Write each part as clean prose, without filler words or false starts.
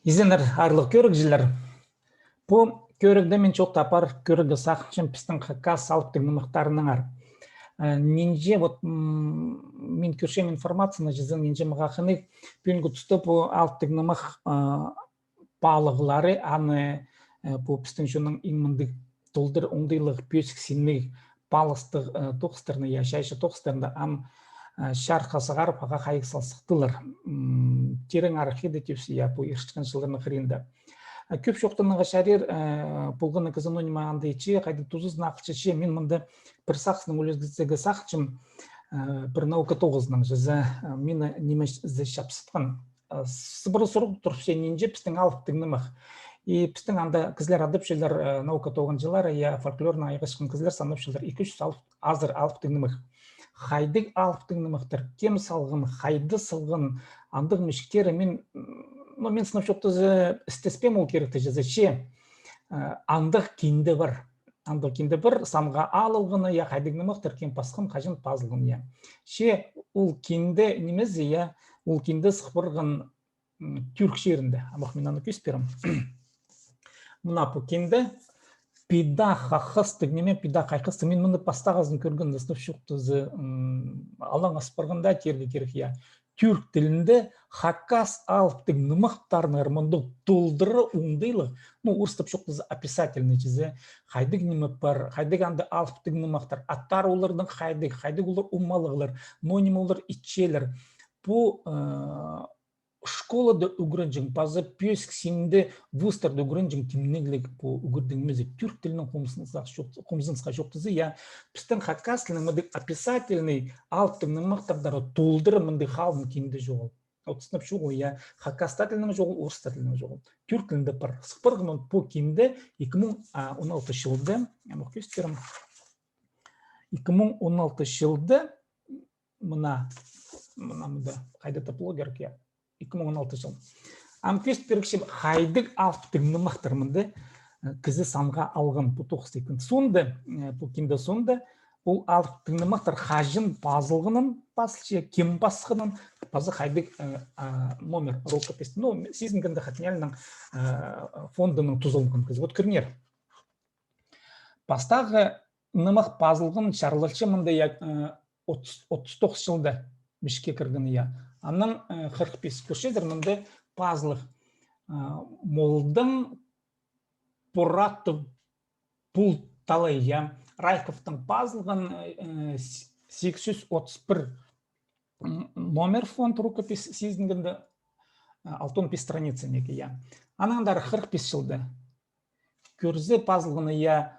Izlenir arlık körük jiler. Bu körükde men çok tapar körüгі sақшын пістің қаққа салыптың нымықтарының ар. Нинже вот мен көршем информацияны жызын нинже мағақыны пүнгі тұсты бұл алттың нымық балығылары аны бұл пістің жының имміндік толдыр оңдайлық пөсік сенмей балыстық тоқыстырны яшайшы тоқыстырында ам шарқасығар паға қайық салсықтылар. Терің арқиды тепсі я бұл ершіштен жылдырны қырында. Көп жоқтының ғашарер бұлғыны казанонима андайчы, қайды тұзыз нақылчышы, мен мұнды бір сақсының өлізгізігі сақчым, бір наука тоғызының жызы мені немеш зі шапсытқан. Сыбыры сұрық тұрып ненже пістің алыптың нымық. И пістің анда кізлер адып шелдер наука тоғын жылары, я фольклорна айғышқын кізлер санып шелдер 200 азыр алыптың нымық. Хайдық алыптың нымықтыр, кем салғын, хайды салғын, андық мүшіктері мен сынып жоқтызы істеспем ол керекті жаза андық кенді бар. Андық кенді бір самға алылғыны, я қайдық нымықтыр, кем пасқын, қажын пазылғын, я. Ол кенді неміз, я, ол кенді сықпырғын түрк шерінде. Амақ мен аны көсперім. Мұна бұл кенді пида қақыстық, неме пида қайқыстық. Мен мұнды пастағазын көргінді сынып жоқтызы алаң аспырғында терге керек, я. Түрк тілінде хакас алыптың нымықтарын арманды толдыры оңдайлы. Ұрыстып жоқтызы описательный жызы. Қайдық неміп бар, қайдық анды алыптың нымықтар. Аттар олардың қайдық олар умалығылар, ноним олар итчелер. Бұл школада үгірінжің, базы пөсік сенді вустарды үгірінжің кемнегілік бұл үгірдіңімізі түрк тілінің қомызынсқа жоқтызы. Я пістің хакас тілінің мұдық описательный алыптың нымықтардары толдыры мұнды қалын кемді жоғыл. Отсынып жоғыл, я хакаста тілінің жоғыл, орыста тілінің жоғыл. Түрк тілінде бар. Сықпырғымын бұл кемді 2016 жылды, 2016 жылды мұна қайдата блогер ке 2016 жыл. Көст берікшім қайдық алыптың нымақтырмынды кізі самға алғын бұл 92. Сонды, бұл кемді сонды, бұл алыптың нымақтыр қажын базылғының басылшы, кем басқының базы қайдық номер ролкопесті. Сезінгінді қатынялының фондының тұзылғын кізі. Вот көрінер. Бастағы нымақ базылғын шарылыршы мұнда 39 жылда мішке кіргіні я. Анның 45 көршедір мұнды пазлық молдың бұратты бұл талай я. Райковтың пазылғын 831 номер фонд рукопис сезінгінді 65 страницы неке я. Анаңдар 45 жылды көрзі пазылғыны я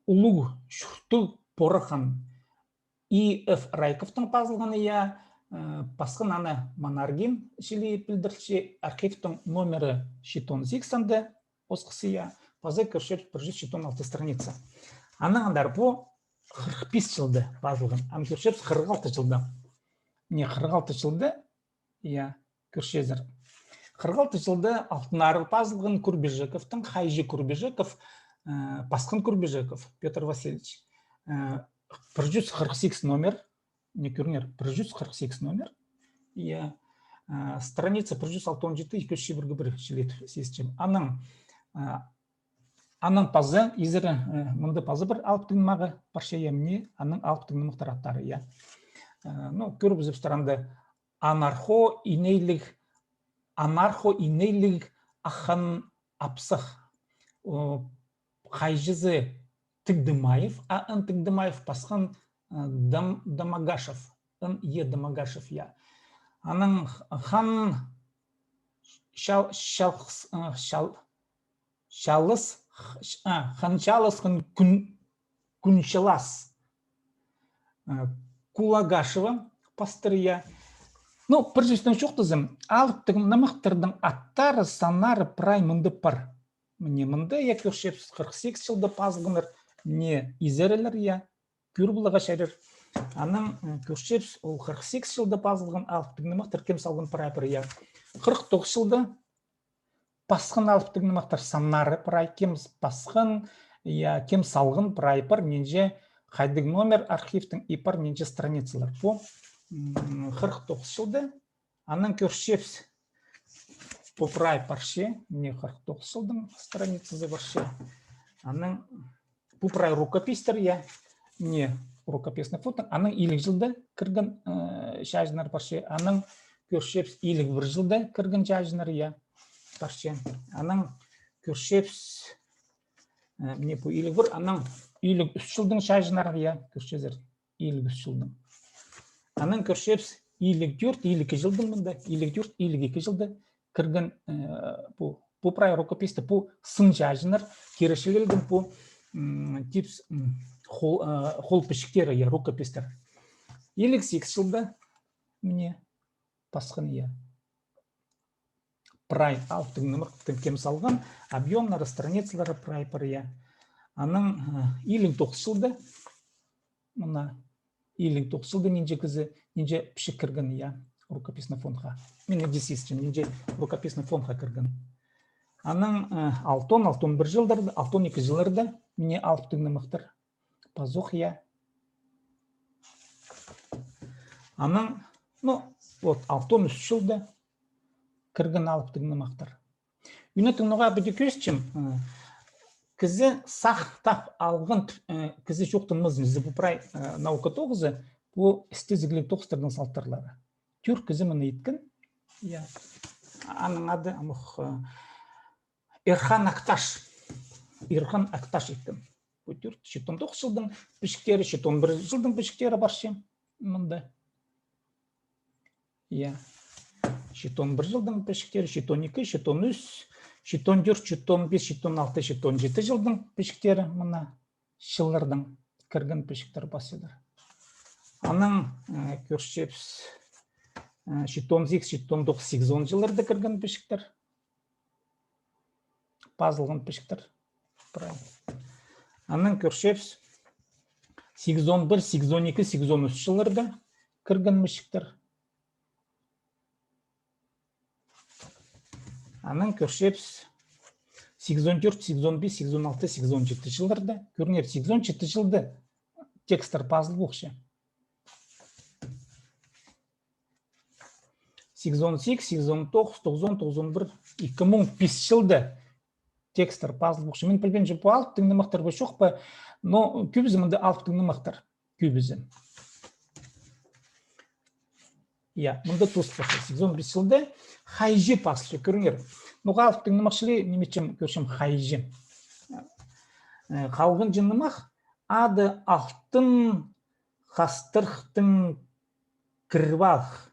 ұлу шүрті порыған И.Ф. Райковтың пазылғыны я Пасқын аны Манаргин жили білдірші архивтың номері шетон 80-ді осқысы я пазы көршер 116 страница. Анағандар бұл 45 жылды пазылғын. Ам көршер 46 жылды. Не 46 жылды? Я көршезір. 46 жылды Алтынары пазылғын Курбежековтың, Хайжи Курбежеков, Пасқын Курбежеков, Петр Васильевич. 148 номер. Не көрінер, 148 номер. И страница 167 көші біргі бір желет сесчем. Анның пазы, езірі мұнды пазы бір алыптың мағы парша еміне, анның алыптың мұқтар аттары. Көріп үзіп старанды анархо-инейлік ақан апсық. Қайжызы Тыгдымаев, ан Тыгдымаев пасқан Дамагашев, Е. Дамагашев я. Аның хан ханчалыс күншалас Кулагашева пастыр я. Бір жүстің жоқтызым, алыптың намақтырдың аттары, санары прай мұнды пар. Мне мұнды я көршеп 48 жылды пазғыныр, не изерелер я. Көр бұлыға шәрір. Аның көршеп 48 жылды пазылған алыптың нымақтар кем салғын прай-пыр я. 49 жылды пасқын алыптың нымақтар санары прай, кем пасқын, кем салғын прай-пыр, ненже қайдың номер архивтің ипар ненже страницалар. Бұл 49 жылды. Аның көршеп попрай парше, не 49 жылдың страницасы барше. Аның попрай рукопистер, я, не рукописный фото, аның 50 жылда кірген шажынар парше, аның көршепс 51 жылда кірген шажынар, я, парше. Аның көршепс, не по 51, аның 53 жылдың шажынар, я, көршезер 53 жылдың. Аның көршепс 54-52 жылдың мұнда, 54-52 жылда кірген по прай рукописті, по сын жажынар, керешілелдің по типс хол пішіктері, я, рукопистер. 58 жылда міне басқын, я. Прай алтың нұмырқтың кем салған, объемнары, страницалары прай пар, я. Аның 59 жылда, мұна 59 жылда нинже пішік кірген, я, рукописный фондға. Мен едесесін, нинже рукописный фондға кірген. Аның 6-11 жылдарды, 6-12 жылдарды, міне алтың нұмықтыр. Пазух, я. Аның, вот, 6-13 жылда кірген алтың нұмықтыр. Үнетің нұға бүді көзчім, кізі сақтап алған кізі жоқтың мұзын, зі бұпырай наука тоғызы, бұл істезігілік тоғыстардың салттарлары. Түр кізі мұны еткен, аның ады Ерхан Акташ еткен. Бұл түр 19 жылдың пішіктері, 11 жылдың пішіктері бар шем, мұнда. 11 жылдың пішіктері, 12, 13, 14, 15, 16, 17 жылдың пішіктері, мұна жыллардың кірген пішіктер басыдыр. Аның көршепс 18, 19, 8 жылларды кірген пішіктер, пазылған пішіктер. Аның көршепс 8-11, 8-12, 8-13 жылларды кірген пішіктер. Аның көршепс 8-14, 8-15, 8-16, 8-17 жылларды көрінер. 8-17 жылды текстер пазыл бұқшы. 8-18, 8-19, 90, 91, 2005 жылды текстер пазыл бұқшы. Мен білген жопу алтың нымақтар бұл шоқ ба, но көбізі мұнда алтың нымақтар. Көбізі. Мұнда тұст башы. 8-15 жылды хайжи пасылшы көрінер. Нұға алтың нымақшылы немечем көршім хайжи. Қалғын жын нымақ ады алтын қастырқтың кірвақ.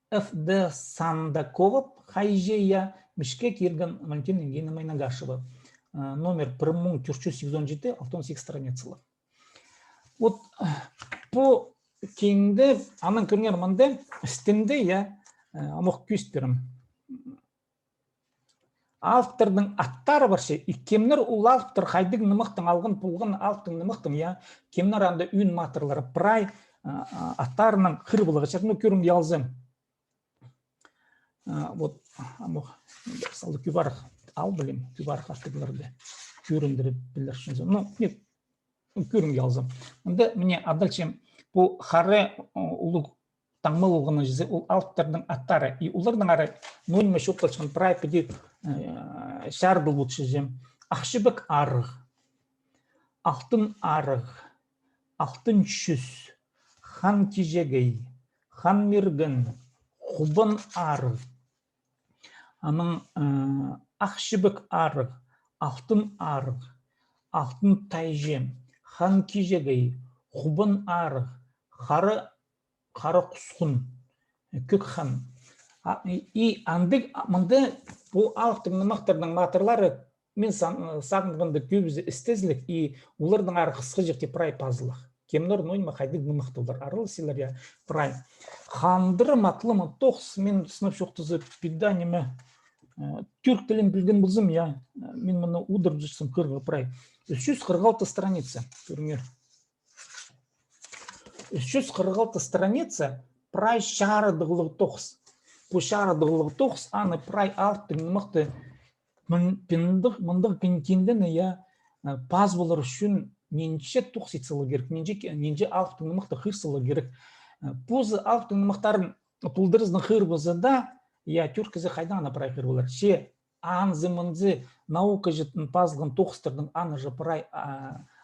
Ф.Д. Сандаков хайжия мішке керген Валентин Евгений Майнагашева. Номер 1487, 68 страницалы. Вот по кейінді аның көрінер мұнды істінді, амық көстерім. Автордың аттары баршы, кемнер ол автор қайдың нымықтың алғын пұлғын автың нымықтың, кемнер анда үйін матырлары прай аттарының қырбылығы шақны көрім ялзым. Вот, амық, салды күбарық ал білем, күбарық аттығыларды көрімдіріп білдір шынзым. Ну, нет, көрім ялзым. Онда міне адалчем бұл қары ұлық таңмыл ұлғыны жүзі, ол автордың аттары. И олардың ары нөліме шоқталшын прай піде шардыл бұтшы жем. Ақшыбық арық, алтын арық, алтын шүз, хан кежегей, хан мерген, құбын арық. Аның ақшыбық арық, алтын арық, алтын тайжем, хан кежегей, құбын арық, қары құсқын, көк хан. И андық мұнды бұл алтың нымақтардың матырлары мен сағынғынды көбізі істезілік, и олардың ары қысқы жерде прай пазылық. Кемнер нойма қайдық нымақтылдар. Арылы селер прай. Қандыры матлымы тоқс мен сынып шоқтызы пиданиме түрк тілін білген бұлзым, мен мұны удырып жүрсім көргі прай. 346 страница, көріңер. 346 страница прай шарадығылығы тоқс. Бұл шарадығылығы тоқс, аны прай алттың нымақты мұндық пенкендені паз болар үшін ненше тоқсицылы керек, ненше алттың нымақты қырсылы керек. Бұзы алттың нымақтарын пұлдырыздың қырбызы да я тюркізі қайда ана прай хыр болар. Ше анзы мынзы наука жытын пазылған тоқыстырдың аны же прай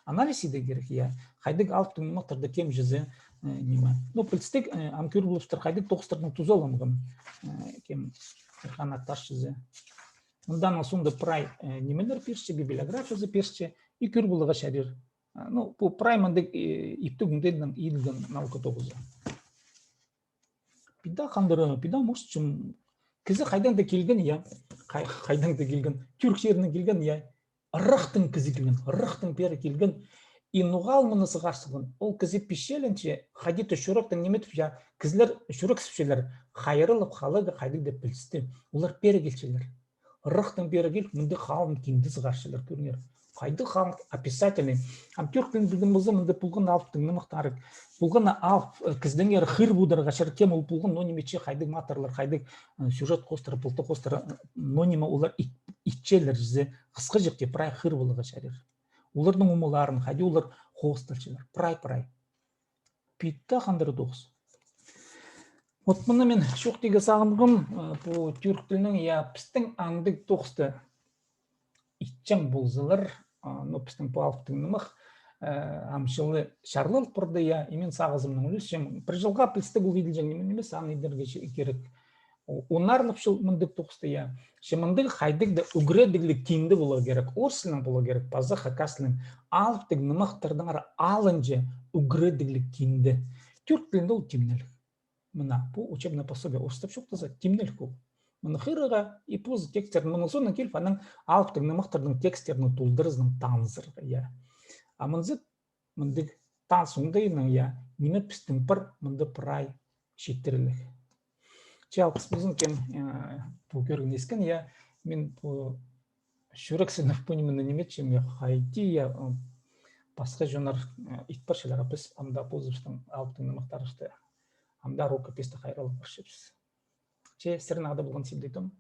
анализ иде керек, я. Хайдык алыптың мақтырды кем жүзі неме. Ну, пілстік амкүр болыптыр, хайдык тоқыстырдың тұз оламығын кем қанатташ жүзі. Мындан асунды прай немелер перші, библиографиясы перші, и күр болыға шәрер. Ну, бұл прай мындық иптігінден иілген наука тоғызы. Пида қандыры, пида мұшт жүм. Кізі қайдан да келген, я. Қайдан да келген. Түрк жерінен келген, я. Ырықтың кізі келген, ырықтың пері келген. И нұғал мұнысы қарсылын. Ол кізі пешеленше, қадеті шүректің неметіп, я. Кізілер шүрек сіпшелер, қайырылып қалығы қайдық деп білісті. Олар пері келшелер. Ырықтың пері келіп, мұнды қалын кендіз қаршылар көрінер. Қайды қалын описательный. Түрк тілін білген болса, мұнды бұлғын алыптың нымықтары. Бұлғын алып кіздің ері қыр бұдырға шәркем ол бұлғын нонимече қайдық матарлар, қайдық сюжет қостыры, пұлты қостыры, нонима олар итчелер жүзі қысқы жекте прай қыр бұлыға шәрер. Олардың умыларын, қайды олар қоғыстыршылар. Прай. Питта қандыры доғыз. Вот мұны мен шоқ деге сағынғым, бұл түрк тілінің пістің аңдық тоғысты итчен болзылар, но пістің бұл алыптың нымық, амшылы шарлыл бұрды, емен сағызымның үліс, бір жылға пілсті бұл виділжен немес аны едерге керек. Онарлып жыл мұндық тоқысты, шымындық қайдық да үгіредіглік кейінді болу керек, орсылың болу керек, базы қақасының алыптық нымақтардың ара алынже үгіредіглік кейінді. Түрк тілінде ол темнелік. Мұна, бұл учебное пособие орыстап шоқтаза, темнелік ол. Мұны қырыға и позы текстерін, мұның соның келіп, аның алыптық нымақтардың текстерінің толдырызының танызырға, А мынзы мындық тансуңдайының, неме пістің бір мынды прай шеттерілік. Жалқыс бұзын кен бұл көрген ескен, мен шүрексініп бұнымында неметшім, қайти, басқа жонар итпаршылар апыс, амда позыштың алыптың нымақтарышты, амда рокопесті қайралық біршепсіз. Сірін ағда болған сілдейтім.